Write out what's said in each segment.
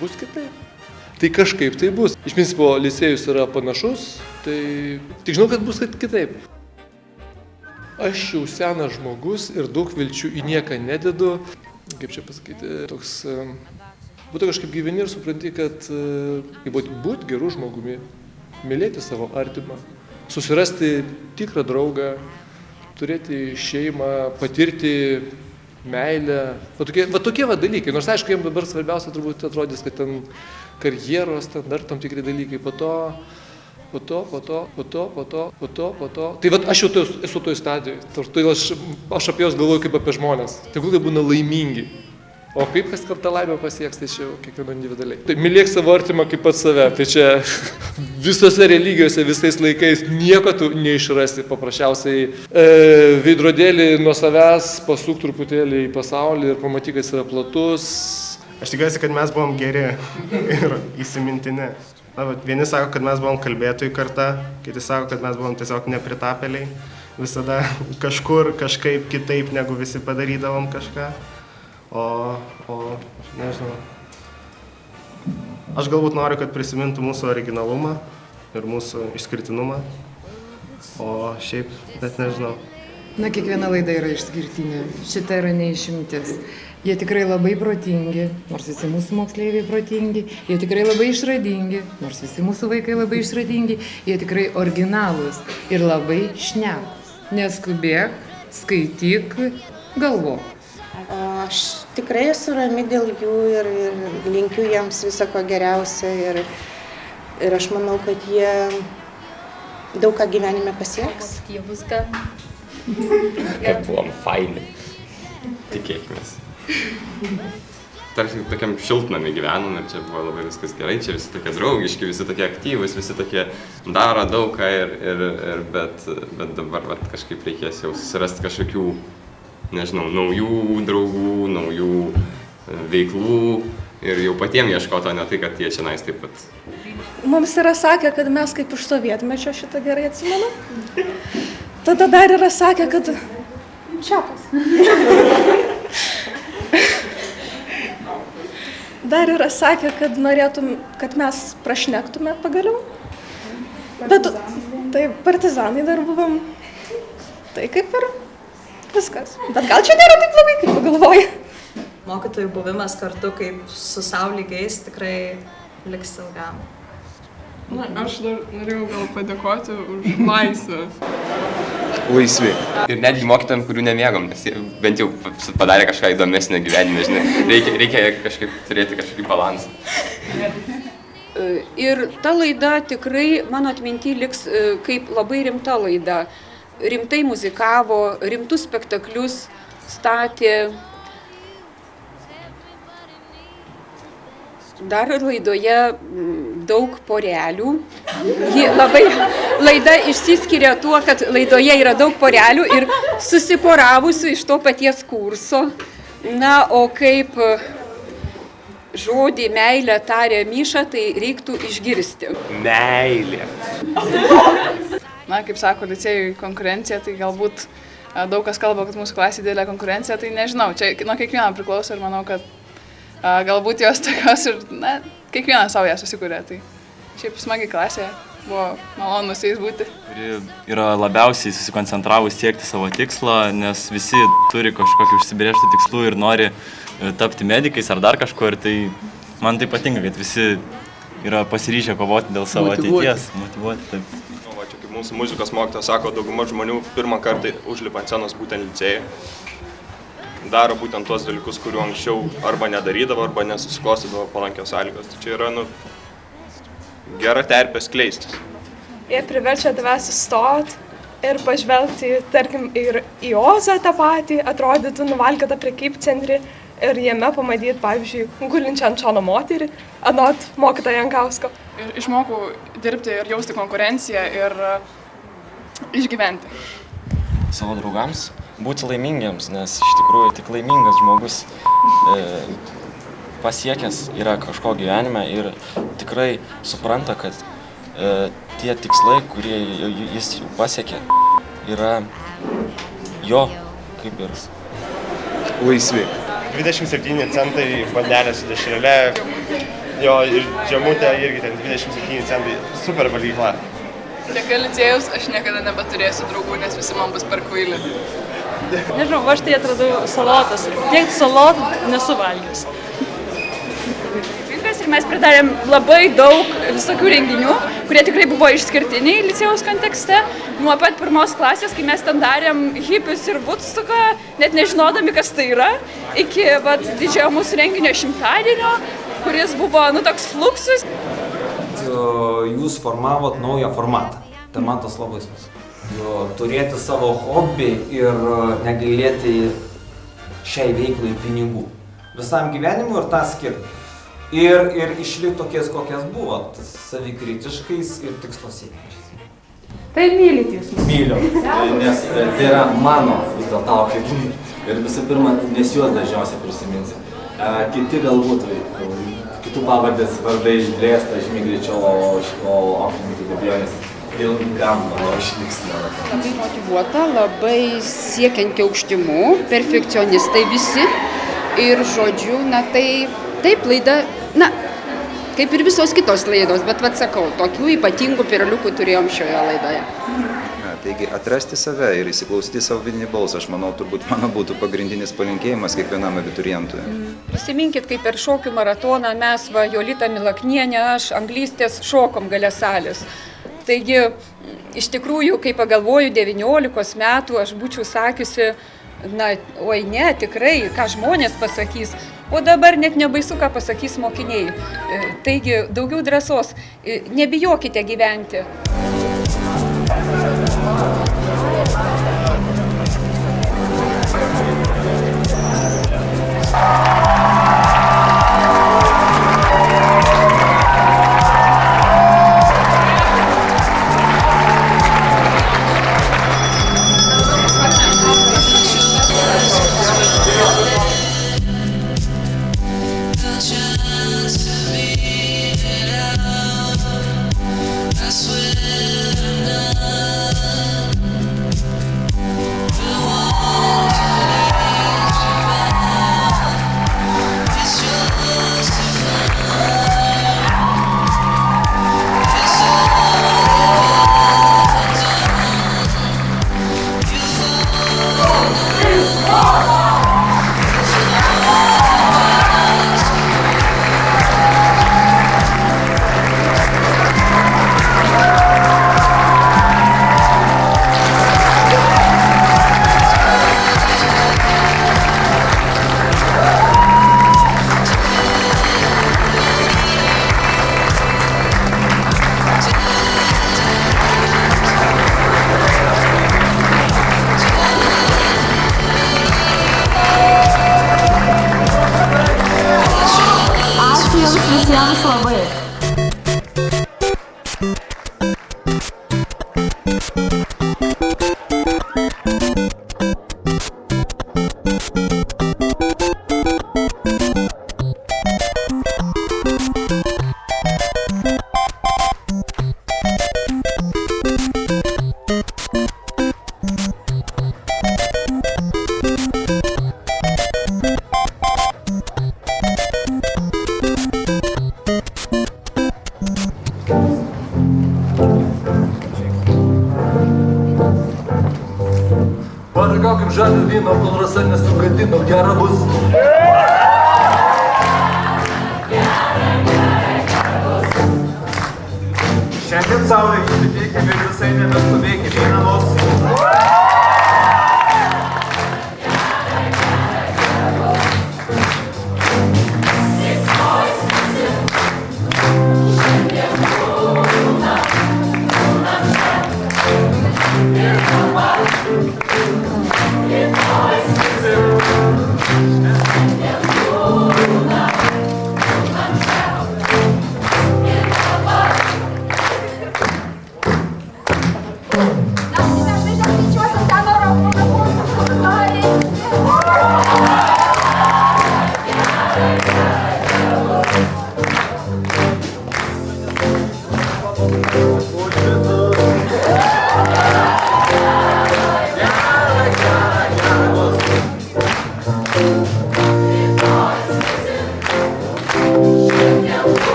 bus kitaip. Tai kažkaip tai bus. Iš principo, licėjus yra panašus, tai tik žinau, kad bus kitaip. Aš jau senas žmogus ir daug vilčių į nieką nededu. Kaip čia pasakyti, toks... Būtų kažkaip gyveni ir supranti, kad būt gerų žmogumi, mylėti savo artimą, susirasti tikrą draugą, turėti šeimą, patirti meilę. Va tokie dalykai. Nors aišku, jiems dabar svarbiausia turbūt atrodys, kad ten karjeros, ten dar tam tikri dalykai. Po to. Tai vat aš jau esu toj stadijoje. Todėl aš apie juos galvoju kaip apie žmonės. Tegul jie būna laimingi. O kaip kas kartą laimę pasieks, tai čia jau kiekvieno individualiai. Tai mylėk savo artimą kaip pats save. Tai čia visose religijose, visais laikais nieko tu neišrasi. Paprasčiausiai veidrodėlį nuo savęs pasuk truputėlį į pasaulį ir pamatyk, kad jis yra platus. Aš tikiuosi, kad mes buvom geri ir įsimintini. Vieni sako, kad mes buvom kalbėtojų karta, kiti sako, kad mes buvom tiesiog nepritapėliai. Visada kažkur, kažkaip kitaip, negu visi padarydavom kažką. O nežinau. Aš galbūt noriu, kad prisimintų mūsų originalumą ir mūsų išskirtinumą. O šiaip, net nežinau. Na, kiekviena laida yra išskirtinė. Šita yra neišimtis. Jie tikrai labai protingi, nors visi mūsų moksleiviai protingi. Jie tikrai labai išradingi, nors visi mūsų vaikai labai išradingi. Jie tikrai originalūs ir labai šnekūs. Neskubėk, skaityk, galvok. Aš tikrai esu rami dėl jų ir linkiu jiems viso ko geriausio ir aš manau, kad jie daug ką gyvenime pasieks. Kad buvom faini. Tikėkimės. Tarsi tokiam šiltnamį gyvenom ir čia buvo labai viskas gerai, čia visi tokie draugiški, visi tokie aktyvūs, visi tokie daro daug ką bet dabar kažkaip reikės jau susirasti kažkokių, nežinau, naujų draugų, naujų veiklų ir jau patiems ieškoti, o ne tai, kad jie čia nais taip pat. Mums yra sakę, kad mes kaip iš sovietmečio šitą gerai atsimenu. Tada dar yra sakę, kad... Čiapas. Dar yra sakę, kad norėtum, kad mes prašnektume pagaliau. Bet tai partizanai dar buvom. Tai kaip ir viskas. Bet gal čia nėra taip blogai, kaip pagalvoji. Mokytojų buvimas kartu kaip su sau lygiais tikrai liks ilgam. Na, aš dar norėjau gal padėkoti už laisvę. Laisvi. Ir netgi mokytojams, kurių nemėgom, nes jie bent jau padarė kažką įdomesnio gyvenime, žinai. Reikia kažkaip turėti kažkokį balansą. Ir ta laida tikrai mano atminty liks kaip labai rimta laida. Rimtai muzikavo, rimtus spektaklius statė. Dar laidoje daug porelių. Laida išsiskiria tuo, kad laidoje yra daug porelių ir susiporavusių iš to paties kurso. Na, o kaip žodį meilę tarė Miša, tai reiktų išgirsti. Meilė. Na, kaip sako licėjui konkurencija, tai galbūt daug kas kalba, kad mūsų klasė didelė konkurencija, tai nežinau, čia nuo kiekvieno priklauso ir manau, kad galbūt jos tokios ir, na, kiekvienas savo ją susikūrė, tai šiaip smagi klasė, buvo malonu su jais būti. Kuri yra labiausiai susikoncentravus siekti savo tikslą, nes visi turi kažkokį užsibrėžtų tikslų ir nori tapti medikais ar dar kažko, ir tai man tai patinka, kad visi yra pasiryžę kovoti dėl savo ateities, motyvuoti. Taip. Va, čia kaip mūsų muzikos mokytojas sako, dauguma žmonių pirmą kartą užlipa ant scenos būtent licėjai. Daro būtent tuos dalykus, kurių anksčiau arba nedarydavo, arba nesusiklostydavo palankios sąlygos. Tai čia yra, gera terpė skleistis. Jie priverčia tavęs sustot ir pažvelgti, tarkim, ir į Ozą tą patį, atrodytų nuvalkiotą prekybcentrį ir jame pamatyti, pavyzdžiui, gulinčią ant šono moterį, anot mokytojo Jankausko. Išmokau dirbti ir jausti konkurenciją ir išgyventi. Savo draugams būti laimingiems, nes iš tikrųjų tik laimingas žmogus pasiekęs yra kažko gyvenime ir tikrai supranta, kad tie tikslai, kurie jis jau pasiekė, yra jo kaip ir laisvi. 27 centai bandelė su dešrele, jo ir žemutė irgi ten 27 centai, super valgykla. Dėka licėjus aš niekada nebeturėsiu draugų, nes visi man bus per kvaili. Nežinau, aš tai atradau salotas. Tiek salotų nesu valgęs. Ir mes pridarėm labai daug visokių renginių, kurie tikrai buvo išskirtiniai licėjaus kontekste. Nuo pat pirmos klasės, kai mes ten darėm hipius ir Woodstocką, net nežinodami, kas tai yra, iki didžiojo mūsų renginio 100-dienio, kuris buvo toks fluxus. Jūs formavot naują formatą. Tai man tas labai svarbu. Turėti savo hobį ir negailėti šiai veiklai pinigų. Visam gyvenimui ir tą skirti. Ir išlikti tokiais, kokias buvo, savikritiškais ir tikslo siekiančiais. Tai mylit jūs? Myliu, nes tai yra mano vis dėlto auklėtiniai. Ir visų pirma, nes juos dažniausiai prisiminsi. Kiti galbūt, kitų pavardės vardai išblėsta, žymiai greičiau, o auklėtiniai be abejonės ilgam, manau, išliks. Labai motyvuota, labai siekianti aukštimų, perfekcionistai visi. Ir žodžiu, taip, laida, kaip ir visos kitos laidos, bet sakau, tokių ypatingų perliukų turėjom šioje laidoje. Taigi atrasti save ir įsiklausyti savo vidinį balsą, aš manau, turbūt mano būtų pagrindinis palinkėjimas kiekvienam abiturientui. Prisiminkit, kaip per šokių maratoną mes, Jolita Milaknienė, aš anglystės šokom gale salės. Taigi, iš tikrųjų, kai pagalvoju 19 metų, aš būčiau sakiusi, oi ne, tikrai, ką žmonės pasakys, o dabar net nebaisu, ką pasakys mokiniai. Taigi, daugiau drąsos, nebijokite gyventi. visiems labai. Paragaukim žalio vyno, kol rasa nesugadino, gera bus. Šiandien saulė įsitikime ir visai nebeskubėkime į namus.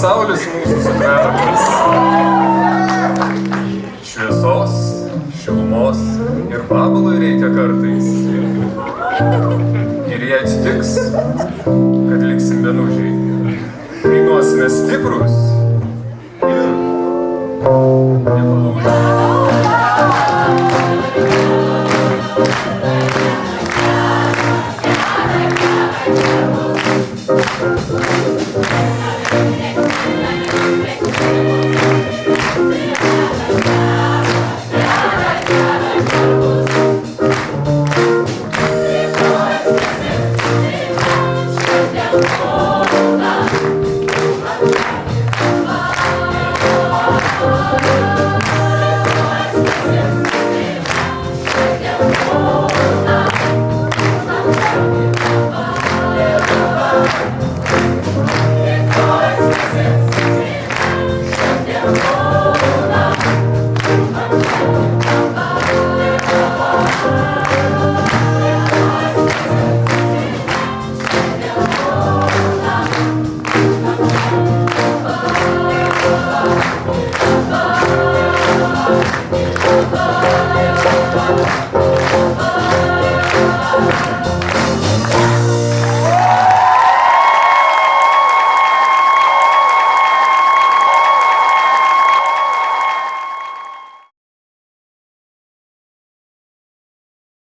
pasaulis mūsų sutvertas. Šviesos, šilumos ir vabalui reikia kartais. Ir jei atsitiks, kad liksim vienužiai, dainuosime stiprus ir nepalaužę.